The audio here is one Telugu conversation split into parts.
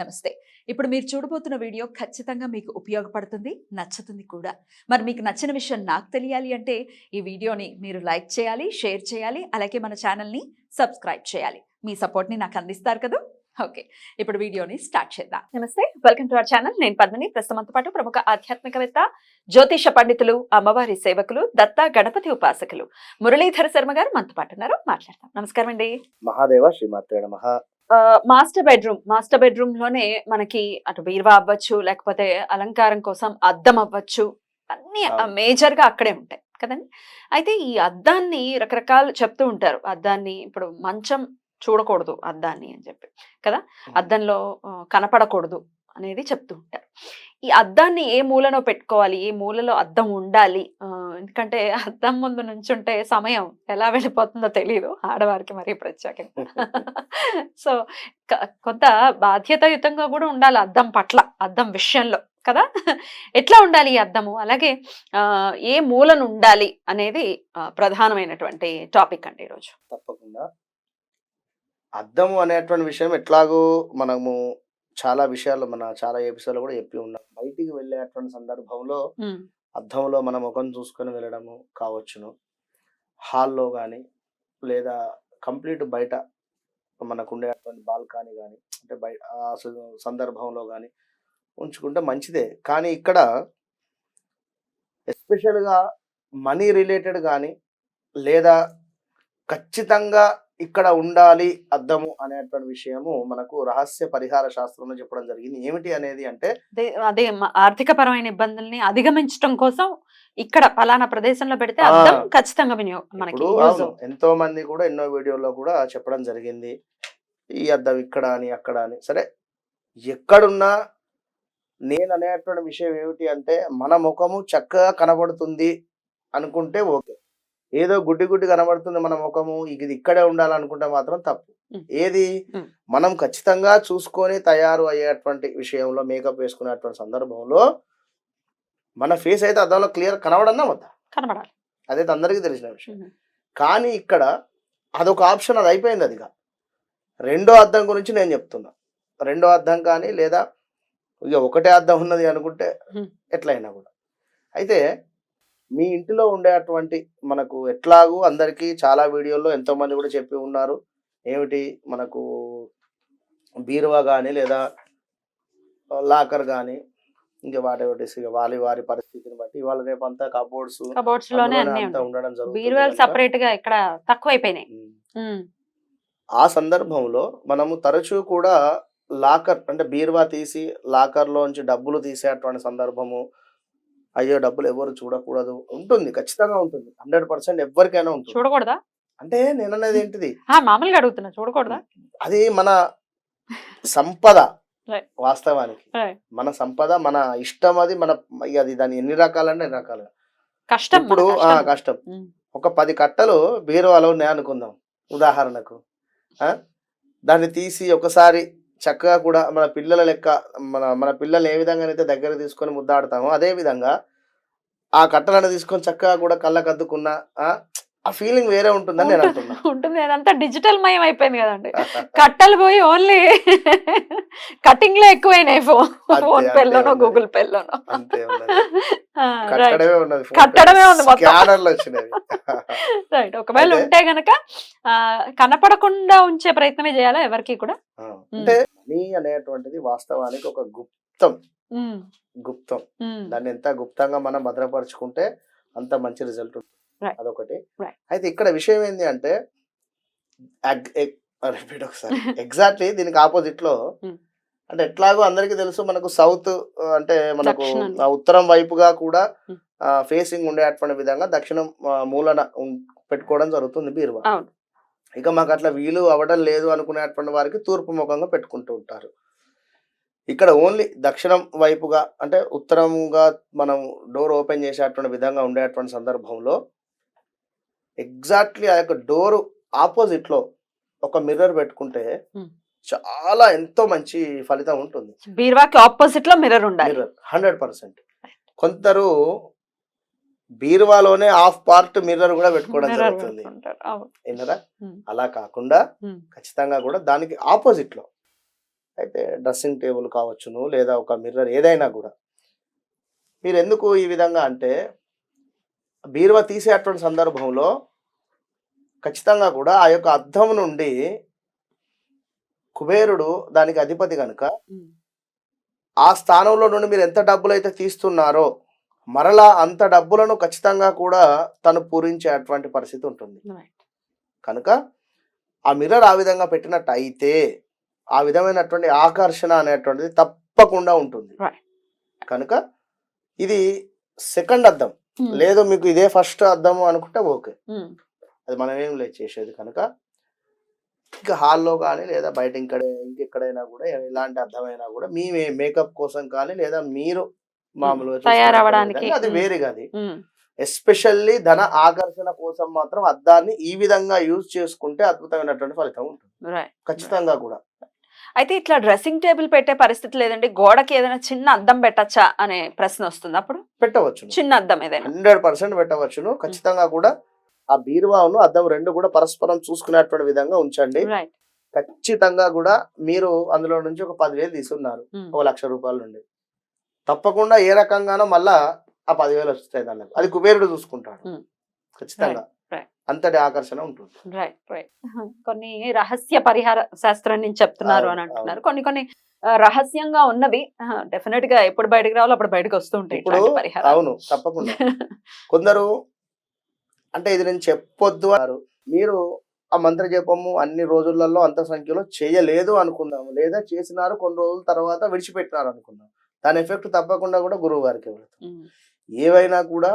నమస్తే. ఇప్పుడు మీరు చూడబోతున్న వీడియో ఖచ్చితంగా మీకు ఉపయోగపడుతుంది, నచ్చుతుంది కూడా. మరి మీకు నచ్చిన విషయం నాకు తెలియాలి అంటే ఈ వీడియోని మీరు లైక్ చేయాలి, షేర్ చేయాలి, అలాగే మన ఛానల్‌ని సబ్స్క్రైబ్ చేయాలి. మీ సపోర్ట్‌ని నాకు అందిస్తారు కదా! ఓకే. ఇప్పుడు వీడియోని స్టార్ట్ చేద్దాం. నమస్తే. Welcome to our channel. నేను పద్మిని. ప్రస్తుతంతో పాటు ప్రముఖ ఆధ్యాత్మికవేత్త, జ్యోతిష పండితులు, అమ్మవారి సేవకులు, దత్త గణపతి ఉపాసకులు మురళీధర శర్మ గారు మనతో పాటు ఉన్నారు. మాట్లాడతాం. నమస్కారం అండి. మహాదేవ శ్రీమాత్రే నమః. మాస్టర్ బెడ్రూమ్ లోనే మనకి అటు బీరువా అవ్వచ్చు, లేకపోతే అలంకారం కోసం అద్దం అవ్వచ్చు, అన్ని మేజర్ గా అక్కడే ఉంటాయి కదండి. అయితే ఈ అద్దాన్ని రకరకాలు చెప్తూ ఉంటారు. అద్దాన్ని ఇప్పుడు మంచం చూడకూడదు అద్దాన్ని అని చెప్పి కదా, అద్దంలో కనపడకూడదు అనేది చెప్తూ ఉంటారు. ఈ అద్దాన్ని ఏ మూలలో పెట్టుకోవాలి, ఏ మూలలో అద్దం ఉండాలి? ఎందుకంటే అద్దం ముందు నుంచుంటే సమయం ఎలా వెళ్ళిపోతుందో తెలియదు ఆడవారికి, మరీ ప్రత్యేకంగా. సో కొంత బాధ్యతాయుతంగా కూడా ఉండాలి అద్దం పట్ల, అద్దం విషయంలో కదా. ఎట్లా ఉండాలి ఈ అద్దము, అలాగే ఏ మూలను ఉండాలి అనేది ప్రధానమైనటువంటి టాపిక్ అండి ఈరోజు. తప్పకుండా అద్దము అనేటువంటి విషయం ఎట్లాగో మనము చాలా విషయాల్లో చాలా ఎపిసోడ్లో కూడా చెప్పి ఉన్నాం. బయటికి వెళ్ళేటువంటి సందర్భంలో అద్దంలో మన ముఖం చూసుకొని వెళ్ళడము కావచ్చును, హాల్లో కానీ లేదా కంప్లీట్ బయట మనకు ఉండేటువంటి బాల్కనీ కానీ, అంటే బయట ఆ సందర్భంలో కానీ ఉంచుకుంటే మంచిదే. కానీ ఇక్కడ ఎస్పెషల్గా మనీ రిలేటెడ్ కానీ లేదా ఖచ్చితంగా ఇక్కడ ఉండాలి అద్దము అనేటువంటి విషయము మనకు రహస్య పరిహార శాస్త్రంలో చెప్పడం జరిగింది. ఏమిటి అనేది అంటే అదే ఆర్థిక పరమైన ఇబ్బందుల్ని అధిగమించడం కోసం ఇక్కడ పలానా ప్రదేశంలో పెడితే అద్దం ఖచ్చితంగా మనకి ఎంతో మంది కూడా ఎన్నో వీడియోల్లో కూడా చెప్పడం జరిగింది, ఈ అద్దం ఇక్కడ అని అక్కడ అని. సరే, ఎక్కడున్నా నేను అనేటువంటి విషయం ఏమిటి అంటే మన ముఖము చక్కగా కనబడుతుంది అనుకుంటే ఓకే. ఏదో గుడ్డి గుడ్డి కనబడుతుంది మన ముఖము, ఇది ఇక్కడే ఉండాలనుకుంటే మాత్రం తప్పు. ఏది మనం ఖచ్చితంగా చూసుకొని తయారు అయ్యేటువంటి విషయంలో, మేకప్ వేసుకునేటువంటి సందర్భంలో మన ఫేస్ అయితే అద్దంలో క్లియర్ కనబడన్నా వద్దా? కనబడాలి. అదైతే అందరికీ తెలిసిన విషయం. కానీ ఇక్కడ అదొక ఆప్షన్, అది అయిపోయింది. అదిగా రెండో అద్దం గురించి నేను చెప్తున్నా. రెండో అద్దం కానీ లేదా ఇక ఒకటే అద్దం ఉన్నది అనుకుంటే ఎట్లయినా కూడా. అయితే మీ ఇంటిలో ఉండేటువంటి మనకు ఎట్లాగూ అందరికీ చాలా వీడియోల్లో ఎంతోమంది కూడా చెప్పి ఉన్నారు, ఏమిటి మనకు బీరువా కానీ లేదా లాకర్ కానీ ఇంకా వాటి వారి పరిస్థితిని బట్టి ఇవాళ రేపు అంతా కబోర్డ్స్ అంతా ఉండడం జరుగుతుంది. ఆ సందర్భంలో మనము తరచూ కూడా లాకర్ అంటే బీరువా తీసి లాకర్లోంచి డబ్బులు తీసేటువంటి సందర్భము, అయ్యో డబ్బులు ఎవరు చూడకూడదు ఉంటుంది, ఖచ్చితంగా ఉంటుంది, 100% ఎవరికైనా ఉంటుంది. చూడకూడదా అంటే నేను అనేది ఏంటిది, మామూలుగా అడుగుతున్నా, చూడకూడదా? అది మన సంపద, వాస్తవానికి మన సంపద, మన ఇష్టం, అది మన అది దాని ఎన్ని రకాలంటే ఎన్ని రకాలుగా కష్టం. ఇప్పుడు కష్టం. ఒక 10 కట్టలు బీరువాలో ఉన్నాయి అనుకుందాం ఉదాహరణకు. దాన్ని తీసి ఒకసారి చక్కగా కూడా మన పిల్లల లెక్క మన పిల్లల్ని ఏ విధంగా అయితే దగ్గర తీసుకొని ముద్దాడుతామో అదే విధంగా ఆ కట్టలను తీసుకొని చక్కగా కూడా కళ్ళకు అద్దుకున్న ఆ ఫీలింగ్ వేరే ఉంటుందని నేను అంటున్నా. ఉంటుంది. అదంతా డిజిటల్ మయం అయిపోయింది కదండి. కట్టలు పోయి ఓన్లీ కటింగ్ లో ఎక్కువైనాయి. ఫోన్ పేలోనో గూగుల్ పేలోనో కట్టడమే ఉంది మొత్తం. రైట్. ఒకవేళ ఉంటే గనక కనపడకుండా ఉంచే ప్రయత్నమే చేయాలా ఎవరికి కూడా. అంటే మనీ అనేటువంటిది వాస్తవానికి ఒక గుప్తం. దాన్ని ఎంత గుప్తంగా మనం భద్రపరుచుకుంటే అంత మంచి రిజల్ట్ ఉంటుంది. అదొకటి. అయితే ఇక్కడ విషయం ఏంటి అంటే రిపీట్ ఒకసారి ఎగ్జాక్ట్లీ దీనికి ఆపోజిట్ లో, అంటే ఎట్లాగో అందరికీ తెలుసు మనకు సౌత్ అంటే మనకు ఉత్తరం వైపుగా కూడా ఫేసింగ్ ఉండేటువంటి విధంగా దక్షిణం మూలన పెట్టుకోవడం జరుగుతుంది బీరువా. ఇక మాకు అట్లా వీలు అవ్వడం లేదు అనుకునేటువంటి వారికి తూర్పు ముఖంగా పెట్టుకుంటూ ఉంటారు. ఇక్కడ ఓన్లీ దక్షిణం వైపుగా అంటే ఉత్తరంగా మనం డోర్ ఓపెన్ చేసేటువంటి విధంగా ఉండేటువంటి సందర్భంలో ఎగ్జాక్ట్లీ ఆ యొక్క డోర్ ఆపోజిట్ లో ఒక మిర్రర్ పెట్టుకుంటే చాలా ఎంతో మంచి ఫలితం ఉంటుంది. బీరువాకి ఆపోజిట్ లో మిర్రర్ ఉండాలి. 100%. కొందరు బీరువాలోనే హాఫ్ పార్ట్ మిర్రర్ కూడా పెట్టుకోవడం జరుగుతుంది. ఏంటరా అలా కాకుండా ఖచ్చితంగా కూడా దానికి ఆపోజిట్ లో అయితే డ్రెస్సింగ్ టేబుల్ కావచ్చును లేదా ఒక మిర్రర్ ఏదైనా కూడా మీరు ఎందుకు ఈ విధంగా అంటే బీరువా తీసేటువంటి సందర్భంలో ఖచ్చితంగా కూడా ఆ యొక్క అద్దం నుండి కుబేరుడు దానికి అధిపతి కనుక ఆ స్థానంలో నుండి మీరు ఎంత డబ్బులు అయితే తీస్తున్నారో మరలా అంత డబ్బులను ఖచ్చితంగా కూడా తను పూరించేటువంటి పరిస్థితి ఉంటుంది. కనుక ఆ మిర్రర్ ఆ విధంగా పెట్టినట్టు అయితే ఆ విధమైనటువంటి ఆకర్షణ అనేటువంటిది తప్పకుండా ఉంటుంది. కనుక ఇది సెకండ్ అద్దం లేదు మీకు ఇదే ఫస్ట్ అద్దము అనుకుంటే ఓకే, అది మనం ఏం లేదు చేసేది. కనుక ఇంకా హాల్లో కానీ లేదా బయట ఇంకెక్కడైనా కూడా ఎలాంటి అర్థమైనా కూడా మీ మేకప్ కోసం కానీ లేదా మీరు మామూలుగా తయారవడానికి అది వేరేగా అది ఎస్పెషల్లీ ధన ఆకర్షణ కోసం మాత్రం అద్దాన్ని ఈ విధంగా యూజ్ చేసుకుంటే అద్భుతమైనటువంటి ఫలితం ఉంటుంది ఖచ్చితంగా కూడా. అయితే ఇట్లా డ్రెస్సింగ్ టేబుల్ పెట్టే పరిస్థితి లేదండి, గోడకి ఏదైనా చిన్న అద్దం పెట్టచ్చా అనే ప్రశ్న వస్తుంది. అప్పుడు పెట్టవచ్చు, చిన్న అద్దం ఏదైనా 100% పెట్టవచ్చును. ఖచ్చితంగా కూడా ఆ బీరువాను అద్దం రెండు కూడా పరస్పరం చూసుకునేటువంటి విధంగా ఉంచండి. ఖచ్చితంగా కూడా మీరు అందులో నుంచి ఒక 10,000 తీసుకున్నారు, 1,00,000 రూపాయల నుండి తప్పకుండా ఏ రకంగానో మళ్ళా ఆ 10,000 వస్తాయి దానికి, అది కుబేరుడు చూసుకుంటాడు ఖచ్చితంగా. అంతటి ఆకర్షణ ఉంటుంది. కొన్ని రహస్య పరిహార శాస్త్రం నుంచి చెప్తున్నారు అని అంటున్నారు. కొన్ని రహస్యంగా ఉన్నవి డెఫినెట్ గా ఎప్పుడు బయటకు రావాలో అప్పుడు బయటకు వస్తూ ఉంటాయి. అవును, తప్పకుండా. కొందరు అంటే ఇది నేను చెప్పొద్దు అన్నారు, మీరు ఆ మంత్ర జపము అన్ని రోజులలో అంత సంఖ్యలో చేయలేదు అనుకుందాము, లేదా చేసినారు కొన్ని రోజుల తర్వాత విడిచిపెట్టినారు అనుకుందాం, దాని ఎఫెక్ట్ తప్పకుండా కూడా గురువు గారికి వెళ్తాం. ఏవైనా కూడా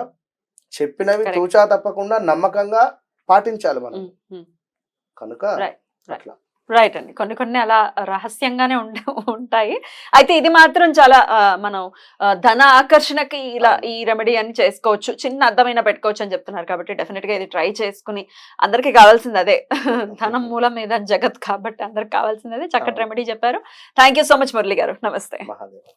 చెప్పినవి తూచా తప్పకుండా నమ్మకంగా పాటించాలి మనం. కనుక అట్లా రైట్ అండి, కొన్ని అలా రహస్యంగానే ఉంటాయి. అయితే ఇది మాత్రం చాలా మనం ధన ఆకర్షణకి ఇలా ఈ రెమెడీ అని చేసుకోవచ్చు, చిన్న అర్థమైనా పెట్టుకోవచ్చు అని చెప్తున్నారు. కాబట్టి డెఫినెట్ గా ఇది ట్రై చేసుకుని అందరికి కావాల్సింది అదే, ధనం మూలం మీద జగత్ కాబట్టి అందరికి కావాల్సింది అదే. చక్కటి రెమెడీ చెప్పారు. Thank you so much Murali గారు. నమస్తే. మహాదేవ్.